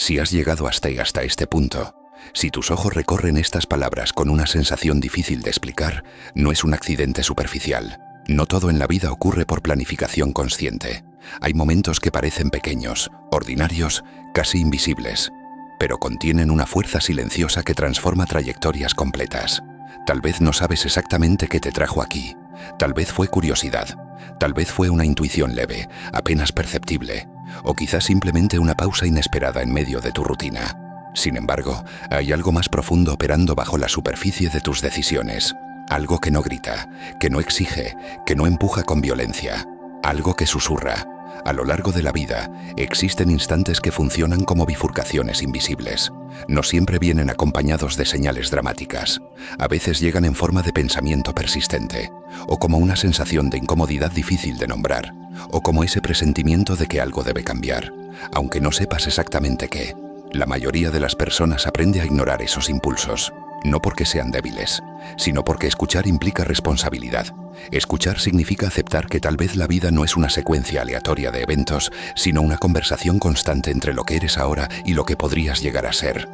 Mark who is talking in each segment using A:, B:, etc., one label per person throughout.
A: Si has llegado hasta este punto, si tus ojos recorren estas palabras con una sensación difícil de explicar, no es un accidente superficial. No todo en la vida ocurre por planificación consciente. Hay momentos que parecen pequeños, ordinarios, casi invisibles, pero contienen una fuerza silenciosa que transforma trayectorias completas. Tal vez no sabes exactamente qué te trajo aquí. Tal vez fue curiosidad. Tal vez fue una intuición leve, apenas perceptible. O quizás simplemente una pausa inesperada en medio de tu rutina. Sin embargo, hay algo más profundo operando bajo la superficie de tus decisiones. Algo que no grita, que no exige, que no empuja con violencia. Algo que susurra. A lo largo de la vida, existen instantes que funcionan como bifurcaciones invisibles. No siempre vienen acompañados de señales dramáticas. A veces llegan en forma de pensamiento persistente, o como una sensación de incomodidad difícil de nombrar, o como ese presentimiento de que algo debe cambiar, aunque no sepas exactamente qué. La mayoría de las personas aprende a ignorar esos impulsos, no porque sean débiles, sino porque escuchar implica responsabilidad. Escuchar significa aceptar que tal vez la vida no es una secuencia aleatoria de eventos, sino una conversación constante entre lo que eres ahora y lo que podrías llegar a ser.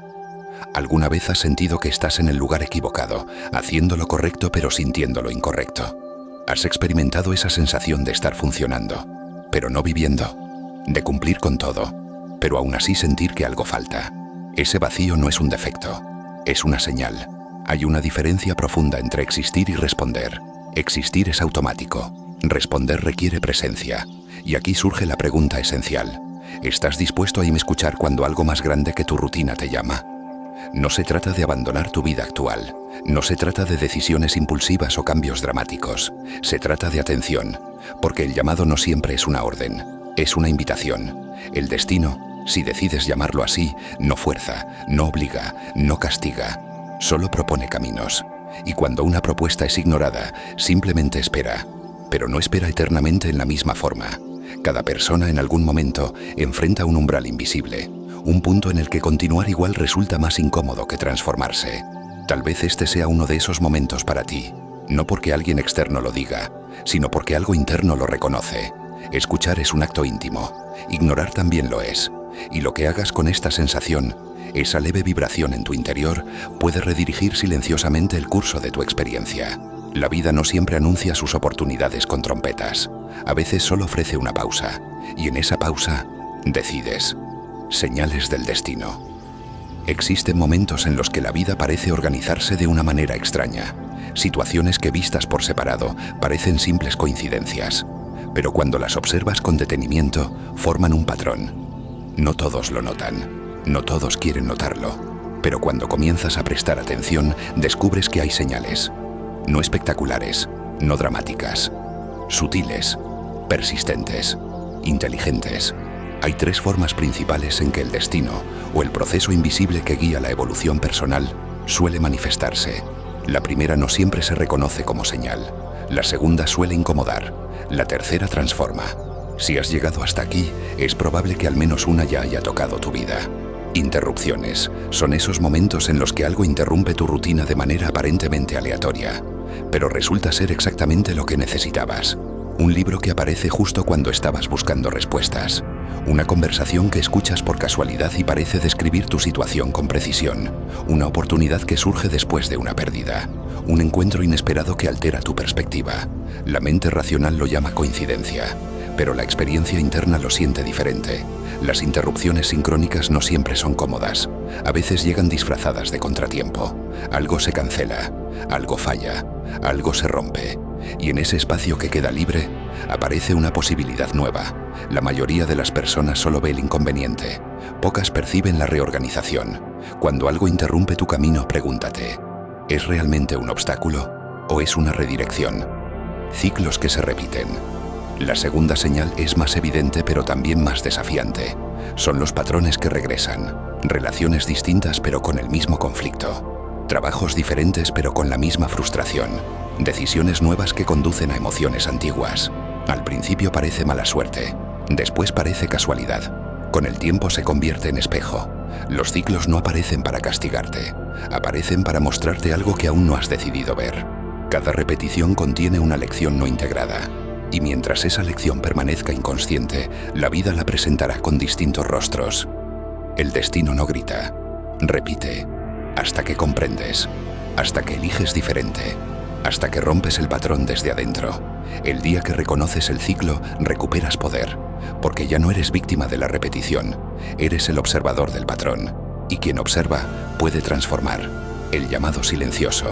A: ¿Alguna vez has sentido que estás en el lugar equivocado, haciendo lo correcto pero sintiendo lo incorrecto? ¿Has experimentado esa sensación de estar funcionando, pero no viviendo? De cumplir con todo, pero aún así sentir que algo falta. Ese vacío no es un defecto, es una señal. Hay una diferencia profunda entre existir y responder. Existir es automático, responder requiere presencia. Y aquí surge la pregunta esencial. ¿Estás dispuesto a escuchar cuando algo más grande que tu rutina te llama? No se trata de abandonar tu vida actual. No se trata de decisiones impulsivas o cambios dramáticos. Se trata de atención, porque el llamado no siempre es una orden, es una invitación. El destino, si decides llamarlo así, no fuerza, no obliga, no castiga, solo propone caminos. Y cuando una propuesta es ignorada, simplemente espera, pero no espera eternamente en la misma forma. Cada persona en algún momento enfrenta un umbral invisible, un punto en el que continuar igual resulta más incómodo que transformarse. Tal vez este sea uno de esos momentos para ti, no porque alguien externo lo diga, sino porque algo interno lo reconoce. Escuchar es un acto íntimo, ignorar también lo es, y lo que hagas con esta sensación, esa leve vibración en tu interior, puede redirigir silenciosamente el curso de tu experiencia. La vida no siempre anuncia sus oportunidades con trompetas. A veces solo ofrece una pausa, y en esa pausa, decides. Señales del destino. Existen momentos en los que la vida parece organizarse de una manera extraña. Situaciones que vistas por separado parecen simples coincidencias, pero cuando las observas con detenimiento, forman un patrón. No todos lo notan. No todos quieren notarlo, pero cuando comienzas a prestar atención, descubres que hay señales. No espectaculares, no dramáticas. Sutiles, persistentes, inteligentes. Hay tres formas principales en que el destino, o el proceso invisible que guía la evolución personal, suele manifestarse. La primera no siempre se reconoce como señal. La segunda suele incomodar. La tercera transforma. Si has llegado hasta aquí, es probable que al menos una ya haya tocado tu vida. Interrupciones son esos momentos en los que algo interrumpe tu rutina de manera aparentemente aleatoria, pero resulta ser exactamente lo que necesitabas. Un libro que aparece justo cuando estabas buscando respuestas. Una conversación que escuchas por casualidad y parece describir tu situación con precisión. Una oportunidad que surge después de una pérdida. Un encuentro inesperado que altera tu perspectiva. La mente racional lo llama coincidencia, pero la experiencia interna lo siente diferente. Las interrupciones sincrónicas no siempre son cómodas. A veces llegan disfrazadas de contratiempo. Algo se cancela, algo falla, algo se rompe. Y en ese espacio que queda libre, aparece una posibilidad nueva. La mayoría de las personas solo ve el inconveniente. Pocas perciben la reorganización. Cuando algo interrumpe tu camino, pregúntate, ¿es realmente un obstáculo o es una redirección? Ciclos que se repiten. La segunda señal es más evidente pero también más desafiante. Son los patrones que regresan. Relaciones distintas pero con el mismo conflicto. Trabajos diferentes pero con la misma frustración. Decisiones nuevas que conducen a emociones antiguas. Al principio parece mala suerte, después parece casualidad. Con el tiempo se convierte en espejo. Los ciclos no aparecen para castigarte, aparecen para mostrarte algo que aún no has decidido ver. Cada repetición contiene una lección no integrada. Y mientras esa lección permanezca inconsciente, la vida la presentará con distintos rostros. El destino no grita, repite, hasta que comprendes, hasta que eliges diferente, hasta que rompes el patrón desde adentro. El día que reconoces el ciclo, recuperas poder, porque ya no eres víctima de la repetición, eres el observador del patrón, y quien observa puede transformar, el llamado silencioso.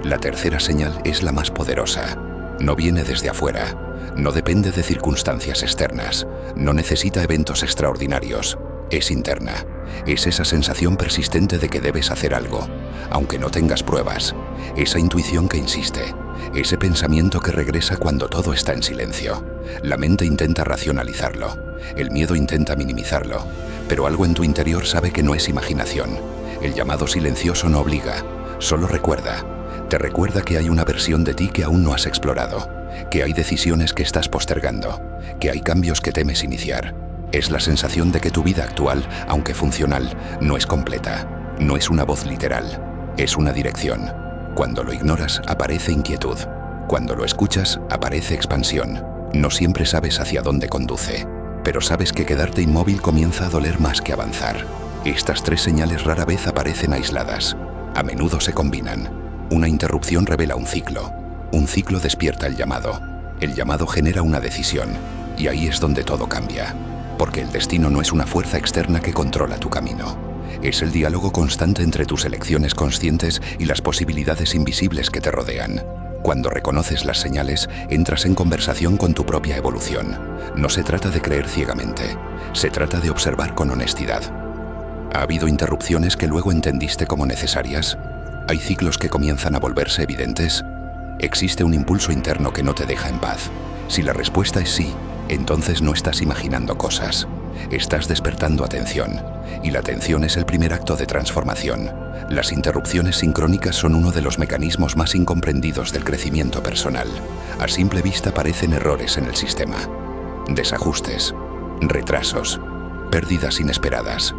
A: La tercera señal es la más poderosa. No viene desde afuera, no depende de circunstancias externas, no necesita eventos extraordinarios. Es interna, es esa sensación persistente de que debes hacer algo, aunque no tengas pruebas, esa intuición que insiste, ese pensamiento que regresa cuando todo está en silencio. La mente intenta racionalizarlo, el miedo intenta minimizarlo, pero algo en tu interior sabe que no es imaginación. El llamado silencioso no obliga, solo recuerda. Te recuerda que hay una versión de ti que aún no has explorado, que hay decisiones que estás postergando, que hay cambios que temes iniciar. Es la sensación de que tu vida actual, aunque funcional, no es completa, no es una voz literal, es una dirección. Cuando lo ignoras, aparece inquietud. Cuando lo escuchas, aparece expansión. No siempre sabes hacia dónde conduce, pero sabes que quedarte inmóvil comienza a doler más que avanzar. Estas tres señales rara vez aparecen aisladas, a menudo se combinan. Una interrupción revela un ciclo despierta el llamado genera una decisión, y ahí es donde todo cambia. Porque el destino no es una fuerza externa que controla tu camino. Es el diálogo constante entre tus elecciones conscientes y las posibilidades invisibles que te rodean. Cuando reconoces las señales, entras en conversación con tu propia evolución. No se trata de creer ciegamente, se trata de observar con honestidad. ¿Ha habido interrupciones que luego entendiste como necesarias? ¿Hay ciclos que comienzan a volverse evidentes? ¿Existe un impulso interno que no te deja en paz? Si la respuesta es sí, entonces no estás imaginando cosas. Estás despertando atención, y la atención es el primer acto de transformación. Las interrupciones sincrónicas son uno de los mecanismos más incomprendidos del crecimiento personal. A simple vista parecen errores en el sistema. Desajustes, retrasos, pérdidas inesperadas.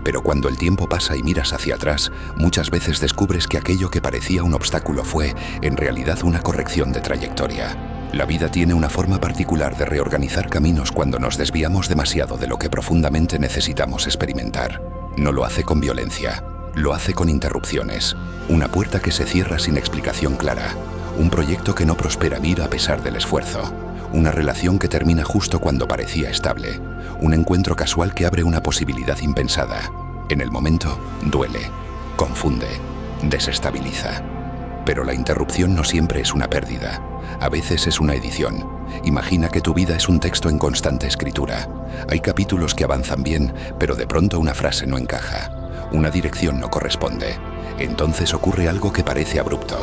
A: Pero cuando el tiempo pasa y miras hacia atrás, muchas veces descubres que aquello que parecía un obstáculo fue, en realidad, una corrección de trayectoria. La vida tiene una forma particular de reorganizar caminos cuando nos desviamos demasiado de lo que profundamente necesitamos experimentar. No lo hace con violencia, lo hace con interrupciones. Una puerta que se cierra sin explicación clara, un proyecto que no prospera a pesar del esfuerzo, una relación que termina justo cuando parecía estable, un encuentro casual que abre una posibilidad impensada. En el momento, duele, confunde, desestabiliza. Pero la interrupción no siempre es una pérdida. A veces es una edición. Imagina que tu vida es un texto en constante escritura. Hay capítulos que avanzan bien, pero de pronto una frase no encaja. Una dirección no corresponde. Entonces ocurre algo que parece abrupto.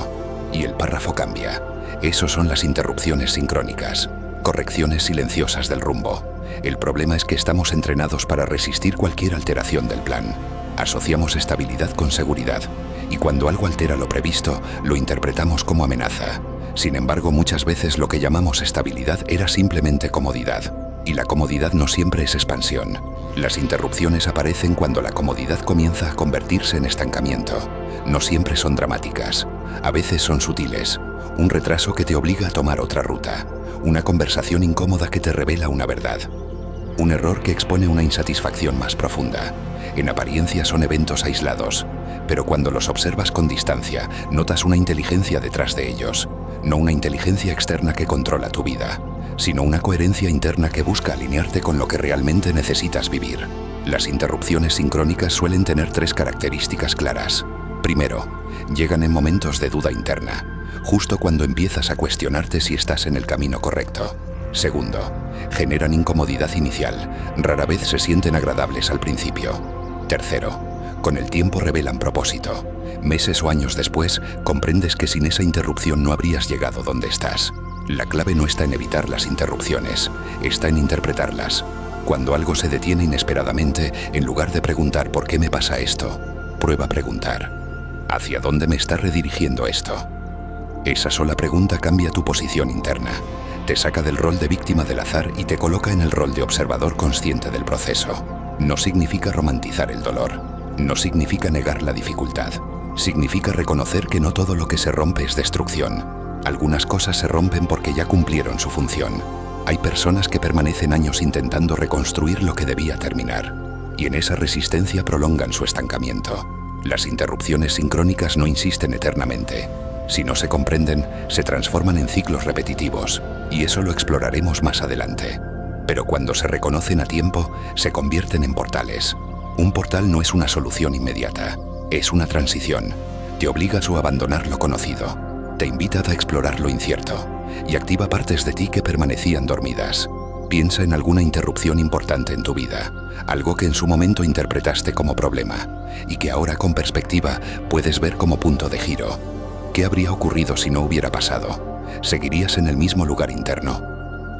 A: Y el párrafo cambia. Esos son las interrupciones sincrónicas. Correcciones silenciosas del rumbo. El problema es que estamos entrenados para resistir cualquier alteración del plan. Asociamos estabilidad con seguridad. Y cuando algo altera lo previsto, lo interpretamos como amenaza. Sin embargo, muchas veces lo que llamamos estabilidad era simplemente comodidad. Y la comodidad no siempre es expansión. Las interrupciones aparecen cuando la comodidad comienza a convertirse en estancamiento. No siempre son dramáticas. A veces son sutiles. Un retraso que te obliga a tomar otra ruta. Una conversación incómoda que te revela una verdad. Un error que expone una insatisfacción más profunda. En apariencia son eventos aislados, pero cuando los observas con distancia, notas una inteligencia detrás de ellos. No una inteligencia externa que controla tu vida, sino una coherencia interna que busca alinearte con lo que realmente necesitas vivir. Las interrupciones sincrónicas suelen tener tres características claras. Primero, llegan en momentos de duda interna, justo cuando empiezas a cuestionarte si estás en el camino correcto. Segundo, generan incomodidad inicial, rara vez se sienten agradables al principio. Tercero, con el tiempo revelan propósito. Meses o años después, comprendes que sin esa interrupción no habrías llegado donde estás. La clave no está en evitar las interrupciones, está en interpretarlas. Cuando algo se detiene inesperadamente, en lugar de preguntar ¿por qué me pasa esto?, prueba a preguntar ¿hacia dónde me está redirigiendo esto? Esa sola pregunta cambia tu posición interna. Te saca del rol de víctima del azar y te coloca en el rol de observador consciente del proceso. No significa romantizar el dolor. No significa negar la dificultad. Significa reconocer que no todo lo que se rompe es destrucción. Algunas cosas se rompen porque ya cumplieron su función. Hay personas que permanecen años intentando reconstruir lo que debía terminar. y en esa resistencia prolongan su estancamiento. Las interrupciones sincrónicas no insisten eternamente. Si no se comprenden, se transforman en ciclos repetitivos, y eso lo exploraremos más adelante. Pero cuando se reconocen a tiempo, se convierten en portales. Un portal no es una solución inmediata, es una transición. Te obligas a abandonar lo conocido, te invita a explorar lo incierto, y activa partes de ti que permanecían dormidas. Piensa en alguna interrupción importante en tu vida, algo que en su momento interpretaste como problema, y que ahora con perspectiva puedes ver como punto de giro. ¿Qué habría ocurrido si no hubiera pasado? ¿Seguirías en el mismo lugar interno?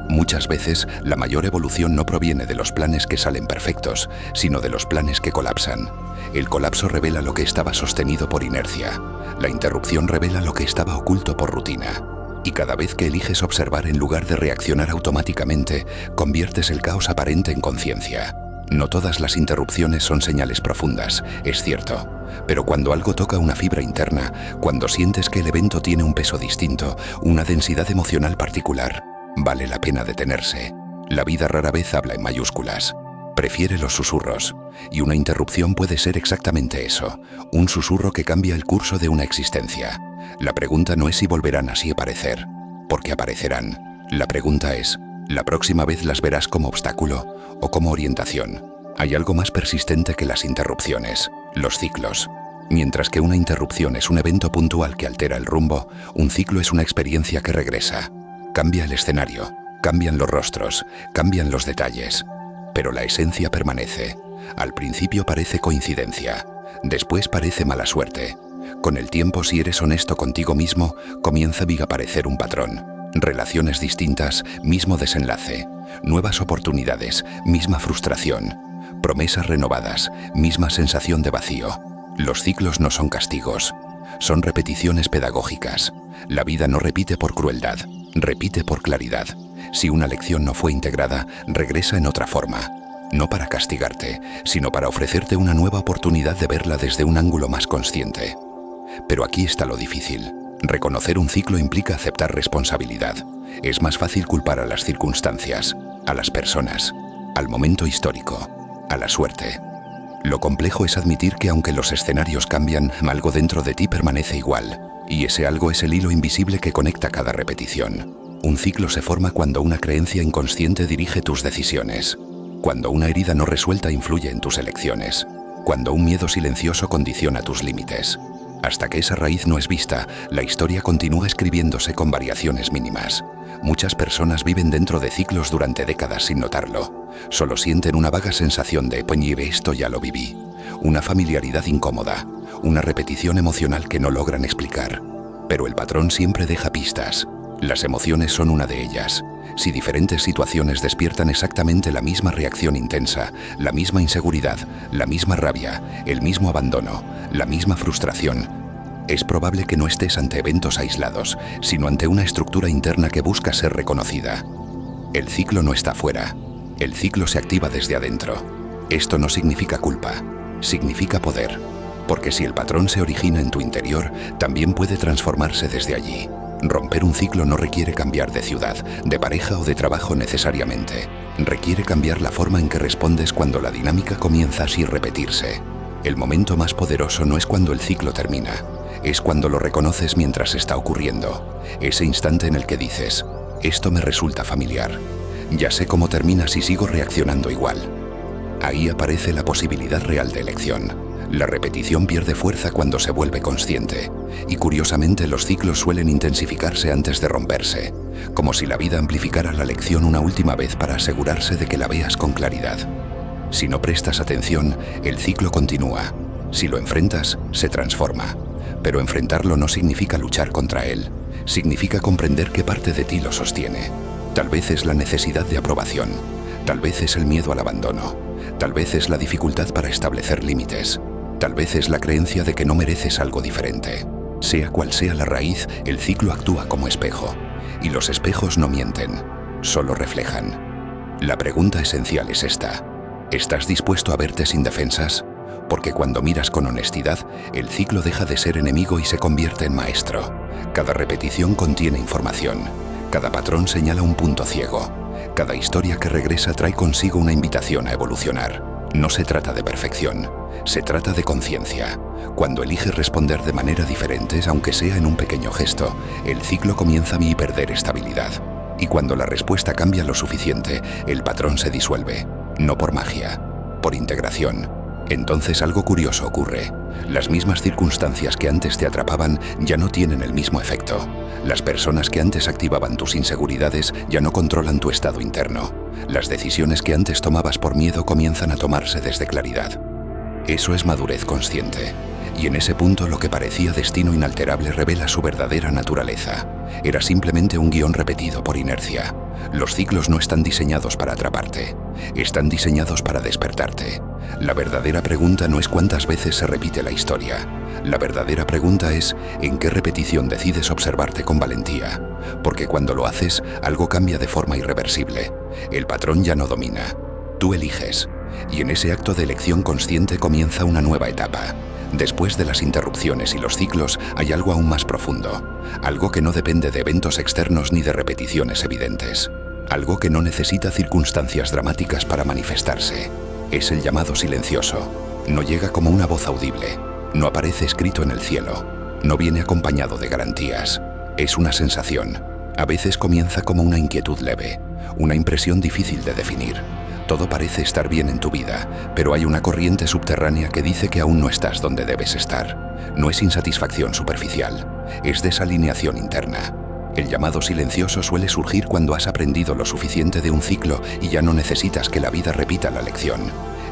A: Muchas veces, la mayor evolución no proviene de los planes que salen perfectos, sino de los planes que colapsan. El colapso revela lo que estaba sostenido por inercia. La interrupción revela lo que estaba oculto por rutina. Y cada vez que eliges observar en lugar de reaccionar automáticamente, conviertes el caos aparente en conciencia. No todas las interrupciones son señales profundas, es cierto. Pero cuando algo toca una fibra interna, cuando sientes que el evento tiene un peso distinto, una densidad emocional particular, vale la pena detenerse. La vida rara vez habla en mayúsculas. Prefiere los susurros. Y una interrupción puede ser exactamente eso, un susurro que cambia el curso de una existencia. La pregunta no es si volverán así a aparecer, porque aparecerán. La pregunta es, ¿la próxima vez las verás como obstáculo o como orientación? Hay algo más persistente que las interrupciones, los ciclos. Mientras que una interrupción es un evento puntual que altera el rumbo, un ciclo es una experiencia que regresa. Cambia el escenario, cambian los rostros, cambian los detalles, pero la esencia permanece. Al principio parece coincidencia, después parece mala suerte. Con el tiempo, si eres honesto contigo mismo, comienza a aparecer un patrón. Relaciones distintas, mismo desenlace. Nuevas oportunidades, misma frustración. Promesas renovadas, misma sensación de vacío. Los ciclos no son castigos, son repeticiones pedagógicas. La vida no repite por crueldad, repite por claridad. Si una lección no fue integrada, regresa en otra forma. No para castigarte, sino para ofrecerte una nueva oportunidad de verla desde un ángulo más consciente. Pero aquí está lo difícil. Reconocer un ciclo implica aceptar responsabilidad. Es más fácil culpar a las circunstancias, a las personas, al momento histórico, a la suerte. Lo complejo es admitir que aunque los escenarios cambian, algo dentro de ti permanece igual. Y ese algo es el hilo invisible que conecta cada repetición. Un ciclo se forma cuando una creencia inconsciente dirige tus decisiones. Cuando una herida no resuelta influye en tus elecciones. Cuando un miedo silencioso condiciona tus límites. Hasta que esa raíz no es vista, la historia continúa escribiéndose con variaciones mínimas. Muchas personas viven dentro de ciclos durante décadas sin notarlo. Solo sienten una vaga sensación de "pues esto ya lo viví". Una familiaridad incómoda, una repetición emocional que no logran explicar. Pero el patrón siempre deja pistas. Las emociones son una de ellas. Si diferentes situaciones despiertan exactamente la misma reacción intensa, la misma inseguridad, la misma rabia, el mismo abandono, la misma frustración, es probable que no estés ante eventos aislados, sino ante una estructura interna que busca ser reconocida. El ciclo no está fuera, el ciclo se activa desde adentro. Esto no significa culpa, significa poder, porque si el patrón se origina en tu interior, también puede transformarse desde allí. Romper un ciclo no requiere cambiar de ciudad, de pareja o de trabajo necesariamente. Requiere cambiar la forma en que respondes cuando la dinámica comienza así a repetirse. El momento más poderoso no es cuando el ciclo termina, es cuando lo reconoces mientras está ocurriendo. Ese instante en el que dices, esto me resulta familiar. Ya sé cómo termina si sigo reaccionando igual. Ahí aparece la posibilidad real de elección. La repetición pierde fuerza cuando se vuelve consciente, y curiosamente los ciclos suelen intensificarse antes de romperse, como si la vida amplificara la lección una última vez para asegurarse de que la veas con claridad. Si no prestas atención, el ciclo continúa. Si lo enfrentas, se transforma. Pero enfrentarlo no significa luchar contra él, significa comprender qué parte de ti lo sostiene. Tal vez es la necesidad de aprobación, tal vez es el miedo al abandono, tal vez es la dificultad para establecer límites. Tal vez es la creencia de que no mereces algo diferente. Sea cual sea la raíz, el ciclo actúa como espejo. Y los espejos no mienten, solo reflejan. La pregunta esencial es esta. ¿Estás dispuesto a verte sin defensas? Porque cuando miras con honestidad, el ciclo deja de ser enemigo y se convierte en maestro. Cada repetición contiene información. Cada patrón señala un punto ciego. Cada historia que regresa trae consigo una invitación a evolucionar. No se trata de perfección, se trata de conciencia. Cuando eliges responder de manera diferente, aunque sea en un pequeño gesto, el ciclo comienza a perder estabilidad. Y cuando la respuesta cambia lo suficiente, el patrón se disuelve. No por magia, por integración. Entonces algo curioso ocurre. Las mismas circunstancias que antes te atrapaban ya no tienen el mismo efecto. Las personas que antes activaban tus inseguridades ya no controlan tu estado interno. Las decisiones que antes tomabas por miedo comienzan a tomarse desde claridad. Eso es madurez consciente. Y en ese punto lo que parecía destino inalterable revela su verdadera naturaleza. Era simplemente un guión repetido por inercia. Los ciclos no están diseñados para atraparte, están diseñados para despertarte. La verdadera pregunta no es cuántas veces se repite la historia. La verdadera pregunta es en qué repetición decides observarte con valentía. Porque cuando lo haces, algo cambia de forma irreversible. El patrón ya no domina. Tú eliges. Y en ese acto de elección consciente comienza una nueva etapa. Después de las interrupciones y los ciclos hay algo aún más profundo, algo que no depende de eventos externos ni de repeticiones evidentes, algo que no necesita circunstancias dramáticas para manifestarse. Es el llamado silencioso. No llega como una voz audible, no aparece escrito en el cielo, no viene acompañado de garantías. Es una sensación. A veces comienza como una inquietud leve, una impresión difícil de definir. Todo parece estar bien en tu vida, pero hay una corriente subterránea que dice que aún no estás donde debes estar. No es insatisfacción superficial, es desalineación interna. El llamado silencioso suele surgir cuando has aprendido lo suficiente de un ciclo y ya no necesitas que la vida repita la lección.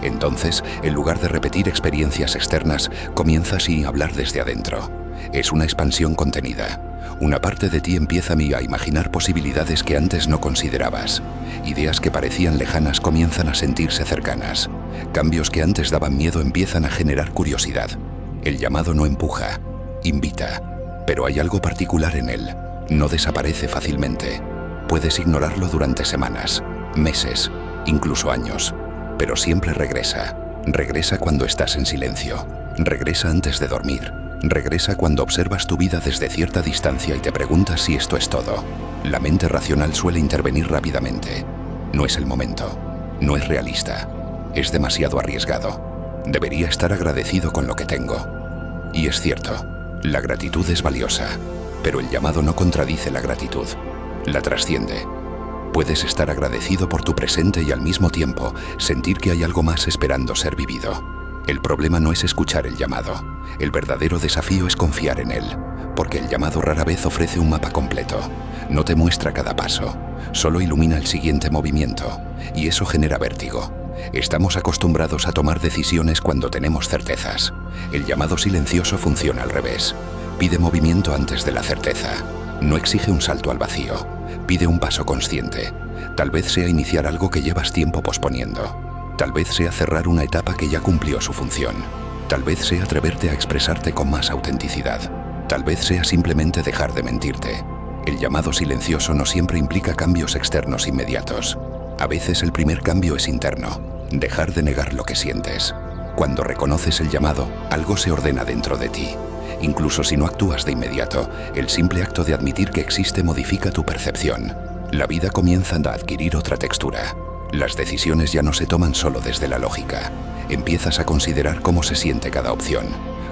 A: Entonces, en lugar de repetir experiencias externas, comienzas a hablar desde adentro. Es una expansión contenida. Una parte de ti empieza a imaginar posibilidades que antes no considerabas. Ideas que parecían lejanas comienzan a sentirse cercanas. Cambios que antes daban miedo empiezan a generar curiosidad. El llamado no empuja, invita. Pero hay algo particular en él. No desaparece fácilmente. Puedes ignorarlo durante semanas, meses, incluso años. Pero siempre regresa. Regresa cuando estás en silencio. Regresa antes de dormir. Regresa cuando observas tu vida desde cierta distancia y te preguntas si esto es todo. La mente racional suele intervenir rápidamente. No es el momento. No es realista. Es demasiado arriesgado. Debería estar agradecido con lo que tengo. Y es cierto, la gratitud es valiosa, pero el llamado no contradice la gratitud. La trasciende. Puedes estar agradecido por tu presente y al mismo tiempo sentir que hay algo más esperando ser vivido. El problema no es escuchar el llamado. El verdadero desafío es confiar en él, porque el llamado rara vez ofrece un mapa completo. No te muestra cada paso, solo ilumina el siguiente movimiento, y eso genera vértigo. Estamos acostumbrados a tomar decisiones cuando tenemos certezas. El llamado silencioso funciona al revés. Pide movimiento antes de la certeza. No exige un salto al vacío. Pide un paso consciente. Tal vez sea iniciar algo que llevas tiempo posponiendo. Tal vez sea cerrar una etapa que ya cumplió su función. Tal vez sea atreverte a expresarte con más autenticidad. Tal vez sea simplemente dejar de mentirte. El llamado silencioso no siempre implica cambios externos inmediatos. A veces el primer cambio es interno. Dejar de negar lo que sientes. Cuando reconoces el llamado, algo se ordena dentro de ti. Incluso si no actúas de inmediato, el simple acto de admitir que existe modifica tu percepción. La vida comienza a adquirir otra textura. Las decisiones ya no se toman solo desde la lógica. Empiezas a considerar cómo se siente cada opción.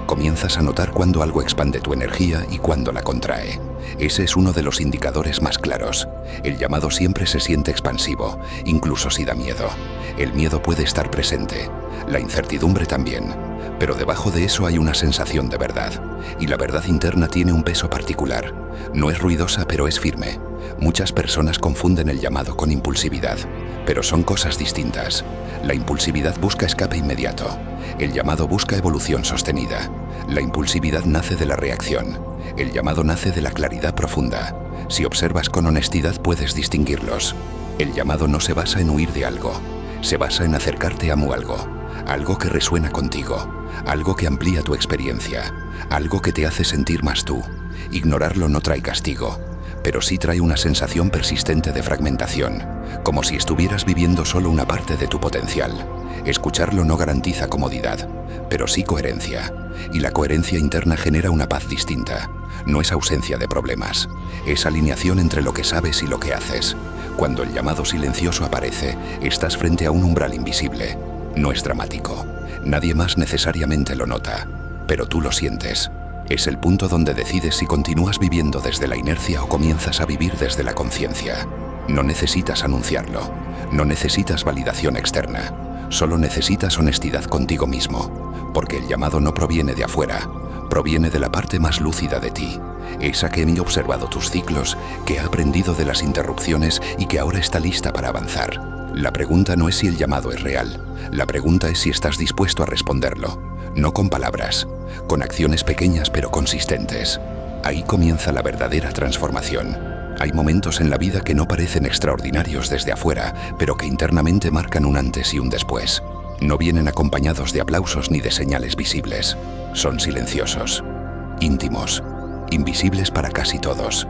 A: Comienzas a notar cuándo algo expande tu energía y cuándo la contrae. Ese es uno de los indicadores más claros. El llamado siempre se siente expansivo, incluso si da miedo. El miedo puede estar presente, la incertidumbre también. Pero debajo de eso hay una sensación de verdad. Y la verdad interna tiene un peso particular. No es ruidosa, pero es firme. Muchas personas confunden el llamado con impulsividad, pero son cosas distintas. La impulsividad busca escape inmediato. El llamado busca evolución sostenida. La impulsividad nace de la reacción. El llamado nace de la claridad profunda. Si observas con honestidad puedes distinguirlos. El llamado no se basa en huir de algo. Se basa en acercarte a algo. Algo que resuena contigo. Algo que amplía tu experiencia. Algo que te hace sentir más tú. Ignorarlo no trae castigo, pero sí trae una sensación persistente de fragmentación, como si estuvieras viviendo solo una parte de tu potencial. Escucharlo no garantiza comodidad, pero sí coherencia, y la coherencia interna genera una paz distinta. No es ausencia de problemas, es alineación entre lo que sabes y lo que haces. Cuando el llamado silencioso aparece, estás frente a un umbral invisible. No es dramático. Nadie más necesariamente lo nota, pero tú lo sientes. Es el punto donde decides si continúas viviendo desde la inercia o comienzas a vivir desde la conciencia. No necesitas anunciarlo. No necesitas validación externa. Solo necesitas honestidad contigo mismo, porque el llamado no proviene de afuera, proviene de la parte más lúcida de ti, esa que ha observado tus ciclos, que ha aprendido de las interrupciones y que ahora está lista para avanzar. La pregunta no es si el llamado es real, la pregunta es si estás dispuesto a responderlo, no con palabras, con acciones pequeñas pero consistentes. Ahí comienza la verdadera transformación. Hay momentos en la vida que no parecen extraordinarios desde afuera, pero que internamente marcan un antes y un después. No vienen acompañados de aplausos ni de señales visibles. Son silenciosos, íntimos, invisibles para casi todos,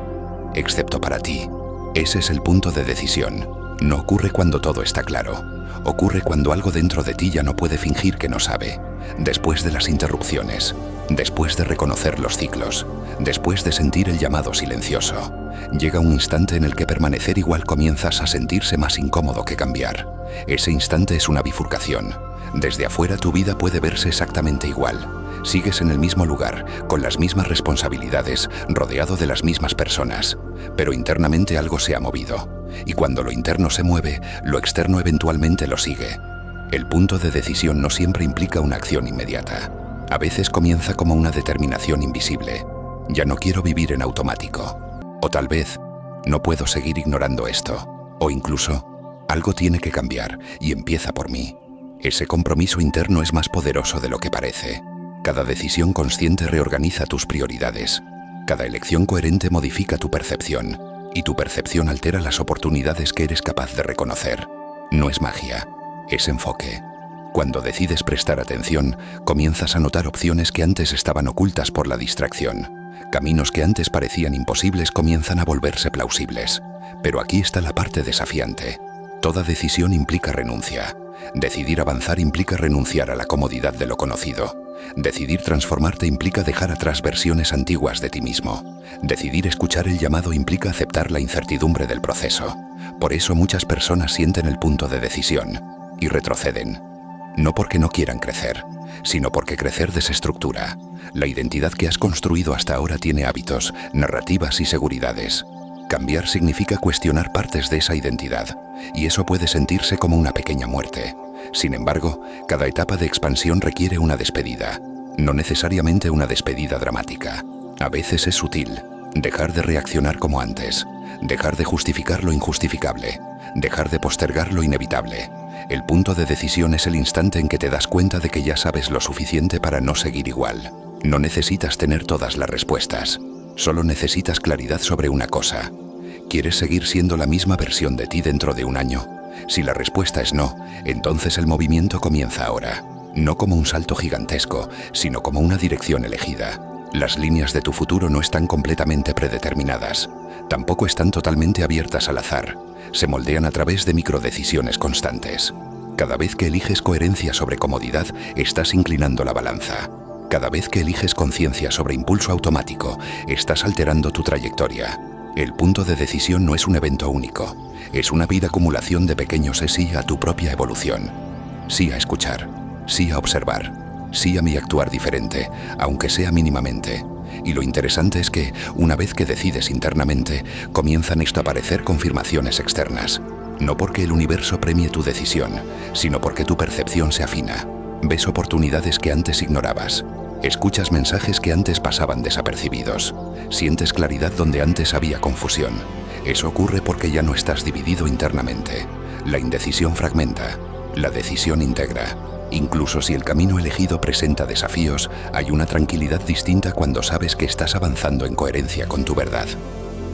A: excepto para ti. Ese es el punto de decisión. No ocurre cuando todo está claro. Ocurre cuando algo dentro de ti ya no puede fingir que no sabe. Después de las interrupciones, después de reconocer los ciclos, después de sentir el llamado silencioso, llega un instante en el que permanecer igual comienzas a sentirse más incómodo que cambiar. Ese instante es una bifurcación. Desde afuera tu vida puede verse exactamente igual. Sigues en el mismo lugar, con las mismas responsabilidades, rodeado de las mismas personas, pero internamente algo se ha movido. Y cuando lo interno se mueve, lo externo eventualmente lo sigue. El punto de decisión no siempre implica una acción inmediata. A veces comienza como una determinación invisible. Ya no quiero vivir en automático. O tal vez, no puedo seguir ignorando esto. O incluso, algo tiene que cambiar y empieza por mí. Ese compromiso interno es más poderoso de lo que parece. Cada decisión consciente reorganiza tus prioridades. Cada elección coherente modifica tu percepción. Y tu percepción altera las oportunidades que eres capaz de reconocer. No es magia, es enfoque. Cuando decides prestar atención, comienzas a notar opciones que antes estaban ocultas por la distracción. Caminos que antes parecían imposibles comienzan a volverse plausibles. Pero aquí está la parte desafiante. Toda decisión implica renuncia. Decidir avanzar implica renunciar a la comodidad de lo conocido. Decidir transformarte implica dejar atrás versiones antiguas de ti mismo. Decidir escuchar el llamado implica aceptar la incertidumbre del proceso. Por eso muchas personas sienten el punto de decisión y retroceden. No porque no quieran crecer, sino porque crecer desestructura. La identidad que has construido hasta ahora tiene hábitos, narrativas y seguridades. Cambiar significa cuestionar partes de esa identidad, y eso puede sentirse como una pequeña muerte. Sin embargo, cada etapa de expansión requiere una despedida, no necesariamente una despedida dramática. A veces es sutil, dejar de reaccionar como antes, dejar de justificar lo injustificable, dejar de postergar lo inevitable. El punto de decisión es el instante en que te das cuenta de que ya sabes lo suficiente para no seguir igual. No necesitas tener todas las respuestas, solo necesitas claridad sobre una cosa. ¿Quieres seguir siendo la misma versión de ti dentro de un año? Si la respuesta es no, entonces el movimiento comienza ahora. No como un salto gigantesco, sino como una dirección elegida. Las líneas de tu futuro no están completamente predeterminadas. Tampoco están totalmente abiertas al azar. Se moldean a través de microdecisiones constantes. Cada vez que eliges coherencia sobre comodidad, estás inclinando la balanza. Cada vez que eliges conciencia sobre impulso automático, estás alterando tu trayectoria. El punto de decisión no es un evento único. Es una vida acumulación de pequeños sí a tu propia evolución. Sí a escuchar, sí a observar, sí a mi actuar diferente, aunque sea mínimamente. Y lo interesante es que, una vez que decides internamente, comienzan a aparecer confirmaciones externas. No porque el universo premie tu decisión, sino porque tu percepción se afina. Ves oportunidades que antes ignorabas. Escuchas mensajes que antes pasaban desapercibidos. Sientes claridad donde antes había confusión. Eso ocurre porque ya no estás dividido internamente. La indecisión fragmenta, la decisión integra. Incluso si el camino elegido presenta desafíos, hay una tranquilidad distinta cuando sabes que estás avanzando en coherencia con tu verdad.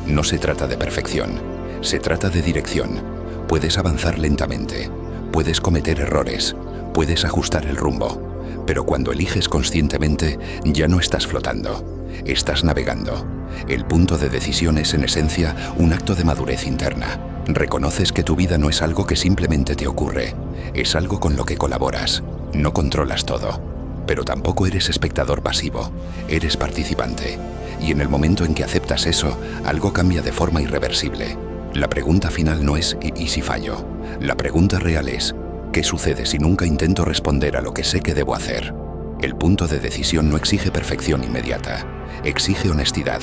A: No se trata de perfección, se trata de dirección. Puedes avanzar lentamente, puedes cometer errores, puedes ajustar el rumbo. Pero cuando eliges conscientemente, ya no estás flotando, estás navegando. El punto de decisión es, en esencia, un acto de madurez interna. Reconoces que tu vida no es algo que simplemente te ocurre, es algo con lo que colaboras. No controlas todo, pero tampoco eres espectador pasivo, eres participante. Y en el momento en que aceptas eso, algo cambia de forma irreversible. La pregunta final no es ¿y si fallo? La pregunta real es ¿Qué sucede si nunca intento responder a lo que sé que debo hacer? El punto de decisión no exige perfección inmediata, exige honestidad.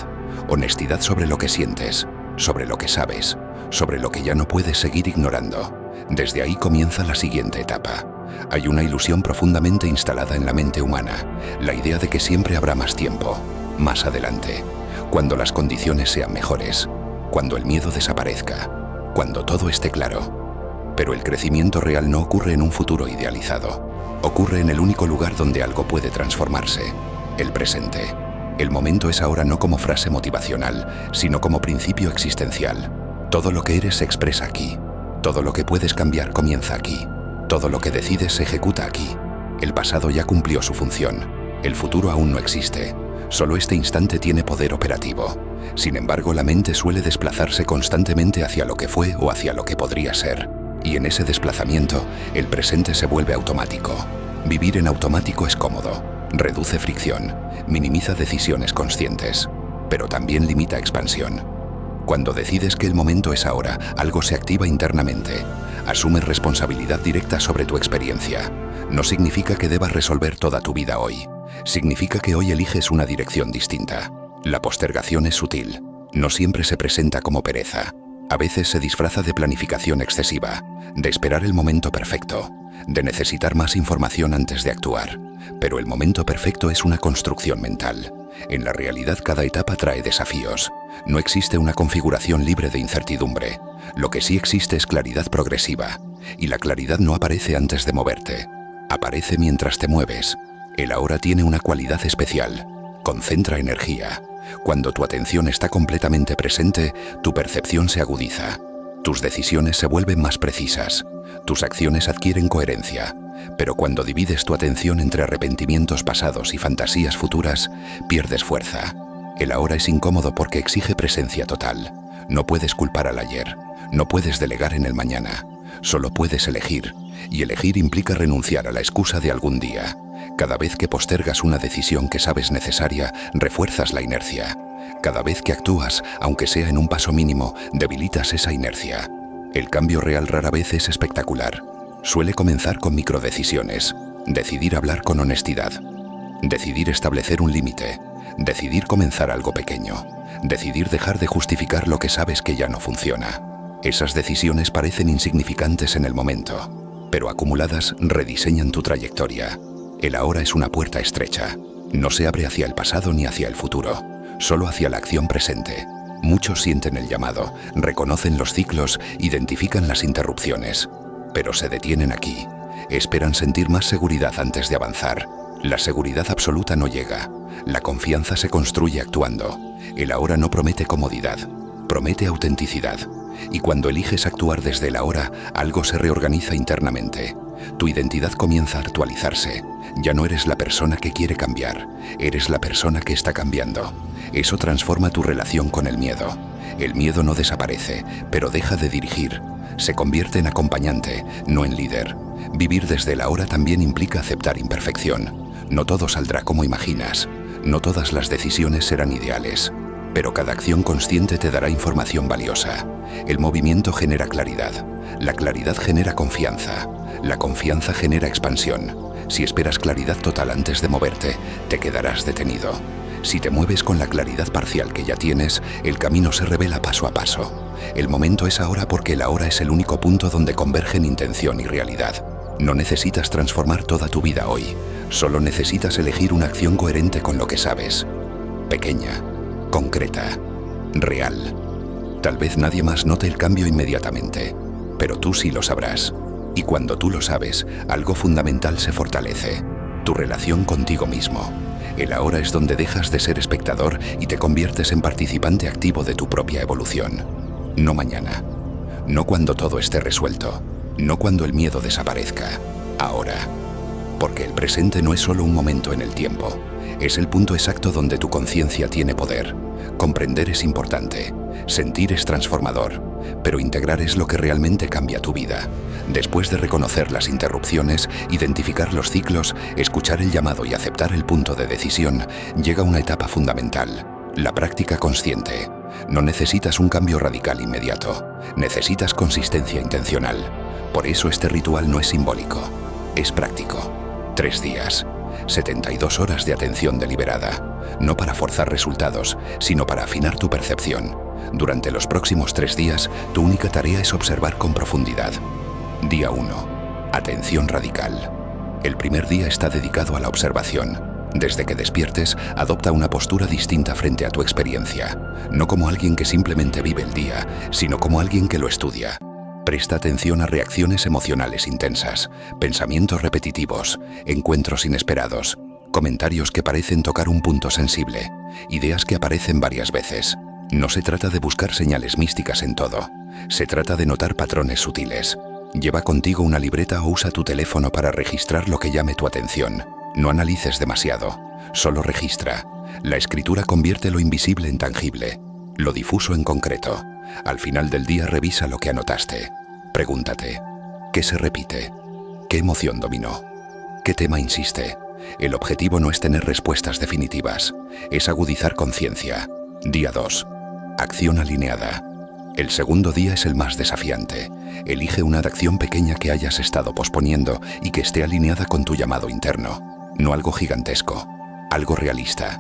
A: Honestidad sobre lo que sientes, sobre lo que sabes, sobre lo que ya no puedes seguir ignorando. Desde ahí comienza la siguiente etapa. Hay una ilusión profundamente instalada en la mente humana, la idea de que siempre habrá más tiempo, más adelante, cuando las condiciones sean mejores, cuando el miedo desaparezca, cuando todo esté claro. Pero el crecimiento real no ocurre en un futuro idealizado, ocurre en el único lugar donde algo puede transformarse, el presente. El momento es ahora, no como frase motivacional, sino como principio existencial. Todo lo que eres se expresa aquí. Todo lo que puedes cambiar comienza aquí. Todo lo que decides se ejecuta aquí. El pasado ya cumplió su función. El futuro aún no existe. Solo este instante tiene poder operativo. Sin embargo, la mente suele desplazarse constantemente hacia lo que fue o hacia lo que podría ser. Y en ese desplazamiento, el presente se vuelve automático. Vivir en automático es cómodo. Reduce fricción, minimiza decisiones conscientes, pero también limita expansión. Cuando decides que el momento es ahora, algo se activa internamente. Asumes responsabilidad directa sobre tu experiencia. No significa que debas resolver toda tu vida hoy. Significa que hoy eliges una dirección distinta. La postergación es sutil. No siempre se presenta como pereza. A veces se disfraza de planificación excesiva, de esperar el momento perfecto, de necesitar más información antes de actuar. Pero el momento perfecto es una construcción mental. En la realidad, cada etapa trae desafíos. No existe una configuración libre de incertidumbre. Lo que sí existe es claridad progresiva. Y la claridad no aparece antes de moverte. Aparece mientras te mueves. El ahora tiene una cualidad especial. Concentra energía. Cuando tu atención está completamente presente, tu percepción se agudiza. Tus decisiones se vuelven más precisas. Tus acciones adquieren coherencia. Pero cuando divides tu atención entre arrepentimientos pasados y fantasías futuras, pierdes fuerza. El ahora es incómodo porque exige presencia total. No puedes culpar al ayer. No puedes delegar en el mañana. Solo puedes elegir. Y elegir implica renunciar a la excusa de algún día. Cada vez que postergas una decisión que sabes necesaria, refuerzas la inercia. Cada vez que actúas, aunque sea en un paso mínimo, debilitas esa inercia. El cambio real rara vez es espectacular. Suele comenzar con microdecisiones. Decidir hablar con honestidad. Decidir establecer un límite. Decidir comenzar algo pequeño. Decidir dejar de justificar lo que sabes que ya no funciona. Esas decisiones parecen insignificantes en el momento, pero acumuladas rediseñan tu trayectoria. El ahora es una puerta estrecha. No se abre hacia el pasado ni hacia el futuro, solo hacia la acción presente. Muchos sienten el llamado, reconocen los ciclos, identifican las interrupciones, pero se detienen aquí. Esperan sentir más seguridad antes de avanzar. La seguridad absoluta no llega. La confianza se construye actuando. El ahora no promete comodidad, promete autenticidad. Y cuando eliges actuar desde el ahora, algo se reorganiza internamente. Tu identidad comienza a actualizarse. Ya no eres la persona que quiere cambiar, eres la persona que está cambiando. Eso transforma tu relación con el miedo. El miedo no desaparece, pero deja de dirigir. Se convierte en acompañante, no en líder. Vivir desde el ahora también implica aceptar imperfección. No todo saldrá como imaginas. No todas las decisiones serán ideales. Pero cada acción consciente te dará información valiosa. El movimiento genera claridad. La claridad genera confianza. La confianza genera expansión. Si esperas claridad total antes de moverte, te quedarás detenido. Si te mueves con la claridad parcial que ya tienes, el camino se revela paso a paso. El momento es ahora porque el ahora es el único punto donde convergen intención y realidad. No necesitas transformar toda tu vida hoy. Solo necesitas elegir una acción coherente con lo que sabes. Pequeña, concreta, real. Tal vez nadie más note el cambio inmediatamente, pero tú sí lo sabrás. Y cuando tú lo sabes, algo fundamental se fortalece. Tu relación contigo mismo. El ahora es donde dejas de ser espectador y te conviertes en participante activo de tu propia evolución. No mañana. No cuando todo esté resuelto. No cuando el miedo desaparezca. Ahora. Porque el presente no es solo un momento en el tiempo. Es el punto exacto donde tu conciencia tiene poder. Comprender es importante. Sentir es transformador. Pero integrar es lo que realmente cambia tu vida. Después de reconocer las interrupciones, identificar los ciclos, escuchar el llamado y aceptar el punto de decisión, llega una etapa fundamental. La práctica consciente. No necesitas un cambio radical inmediato, necesitas consistencia intencional. Por eso este ritual no es simbólico, es práctico. 3 días, 72 horas de atención deliberada, no para forzar resultados, sino para afinar tu percepción. Durante los próximos 3 días, tu única tarea es observar con profundidad. Día 1. Atención radical. El primer día está dedicado a la observación. Desde que despiertes, adopta una postura distinta frente a tu experiencia, no como alguien que simplemente vive el día, sino como alguien que lo estudia. Presta atención a reacciones emocionales intensas, pensamientos repetitivos, encuentros inesperados, comentarios que parecen tocar un punto sensible, ideas que aparecen varias veces. No se trata de buscar señales místicas en todo, se trata de notar patrones sutiles. Lleva contigo una libreta o usa tu teléfono para registrar lo que llame tu atención. No analices demasiado, solo registra. La escritura convierte lo invisible en tangible, lo difuso en concreto. Al final del día revisa lo que anotaste. Pregúntate, ¿qué se repite? ¿Qué emoción dominó? ¿Qué tema insiste? El objetivo no es tener respuestas definitivas, es agudizar conciencia. Día 2. Acción alineada. El segundo día es el más desafiante. Elige una acción pequeña que hayas estado posponiendo y que esté alineada con tu llamado interno. No algo gigantesco, algo realista,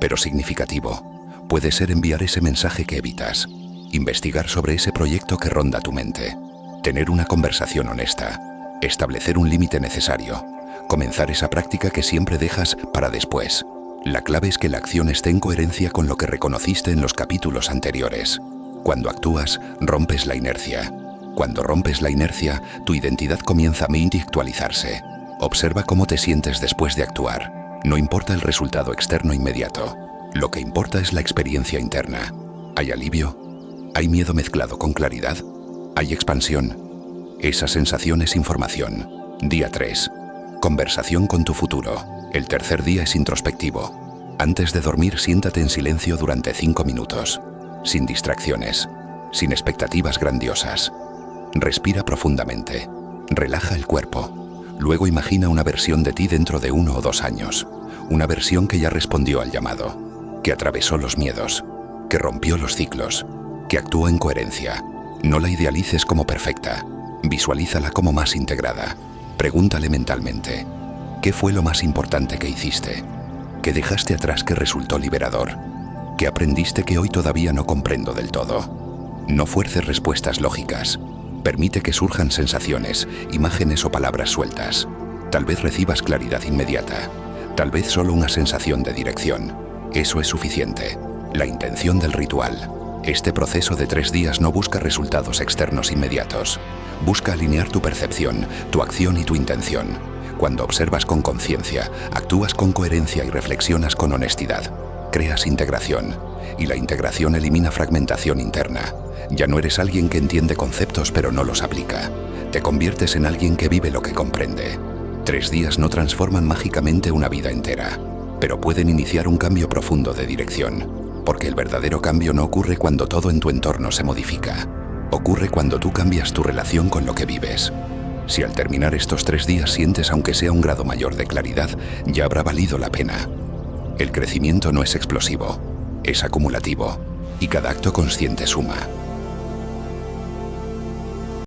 A: pero significativo. Puede ser enviar ese mensaje que evitas, investigar sobre ese proyecto que ronda tu mente, tener una conversación honesta, establecer un límite necesario, comenzar esa práctica que siempre dejas para después. La clave es que la acción esté en coherencia con lo que reconociste en los capítulos anteriores. Cuando actúas, rompes la inercia. Cuando rompes la inercia, tu identidad comienza a actualizarse. Observa cómo te sientes después de actuar. No importa el resultado externo inmediato. Lo que importa es la experiencia interna. ¿Hay alivio? ¿Hay miedo mezclado con claridad? ¿Hay expansión? Esa sensación es información. Día 3. Conversación con tu futuro. El tercer día es introspectivo. Antes de dormir, siéntate en silencio durante 5 minutos. Sin distracciones, sin expectativas grandiosas. Respira profundamente. Relaja el cuerpo. Luego imagina una versión de ti dentro de 1 o 2 años. Una versión que ya respondió al llamado, que atravesó los miedos, que rompió los ciclos, que actuó en coherencia. No la idealices como perfecta. Visualízala como más integrada. Pregúntale mentalmente, ¿qué fue lo más importante que hiciste? ¿Qué dejaste atrás que resultó liberador? ¿Qué aprendiste que hoy todavía no comprendo del todo? No fuerces respuestas lógicas. Permite que surjan sensaciones, imágenes o palabras sueltas. Tal vez recibas claridad inmediata. Tal vez solo una sensación de dirección. Eso es suficiente. La intención del ritual. Este proceso de 3 días no busca resultados externos inmediatos. Busca alinear tu percepción, tu acción y tu intención. Cuando observas con conciencia, actúas con coherencia y reflexionas con honestidad. Creas integración, y la integración elimina fragmentación interna. Ya no eres alguien que entiende conceptos pero no los aplica. Te conviertes en alguien que vive lo que comprende. 3 días no transforman mágicamente una vida entera, pero pueden iniciar un cambio profundo de dirección, porque el verdadero cambio no ocurre cuando todo en tu entorno se modifica. Ocurre cuando tú cambias tu relación con lo que vives. Si al terminar estos 3 días sientes aunque sea un grado mayor de claridad, ya habrá valido la pena. El crecimiento no es explosivo, es acumulativo, y cada acto consciente suma.